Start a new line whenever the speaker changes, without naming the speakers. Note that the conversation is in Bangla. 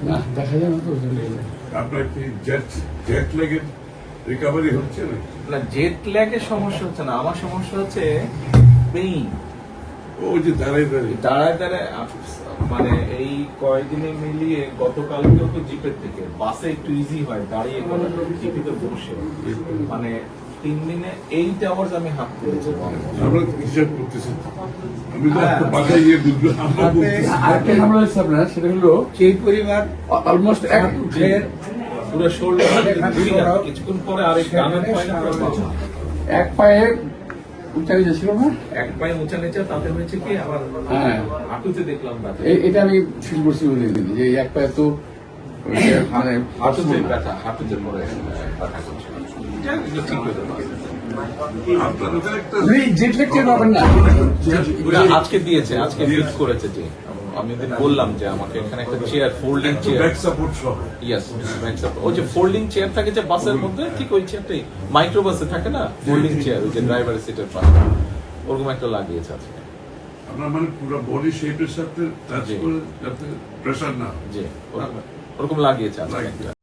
না দেখা যায় না তো।
আপনার কি জেট লেগের রিকভারি হচ্ছে না?
না, জেট ল্যাগের সমস্যা হচ্ছে না, আমার সমস্যা হচ্ছে পেইন।
ওই যে দাঁড়ায় দাঁড়িয়ে
দাঁড়ায় মানে এই কয়েকদিনে মিলিয়ে গতকালকেও তো জিপের থেকে বাসে একটু ইজি হয়, দাঁড়িয়ে জিপিতে বসে মানে 3 দিনে 8 আওয়ার্স আমি হাত তুলেছি।
আমরা হিসাব করতেছি। আমি তো আপনার বাসায় গিয়ে বুঝবো আমরা বলতেছি।
আরেকটা ঝামেলা হচ্ছে আপনার, সেটা হলো
সেই পরিবার
অলমোস্ট এক
ফের
পুরো শোল্ডার কিছুক্ষণ পরে আরেক ডানের পায়ে না পুরো বাবা।
এক পায়ে উঁচা নিচে ছিল না।
এক পায়ে উঁচা নিচে, তাতে হয়েছে কি আবার
হ্যাঁ।
হাঁটুতে দেখলাম ব্যথা।
এটা আমি ফিল করছি বলে যে এই এক পায়ে তো মানে
হাঁটুতে ব্যথা, হাঁটুতে পরে ব্যথা করছে। এটা ঠিক হয়ে যাবে।
আপনার ওখানে একটা
জেট ল্যাগ টের পাবেন না।
আজকে দিয়েছে, আজকে ফিক্স করেছে যে আমি ওদের বললাম যে আমাকে এখানে একটা chair, folding chair,
back support সহ
ইয়েস ওই যে ফোল্ডিং চেয়ার থাকে যে বাসের মধ্যে, ঠিক ওই চেয়ারটাই মাইক্রো বাসে থাকে না, ফোল্ডিং চেয়ার ওই যে ড্রাইভারের সিটের পাশে, ওরকম একটা লাগিয়েছে আজকে।
আপনার মানে পুরো বডি শেপের সাথে টাচ
জি।
করে যাতে প্রেশার না হয়।
জি, ওরকম লাগিয়েছে আজকে একটা।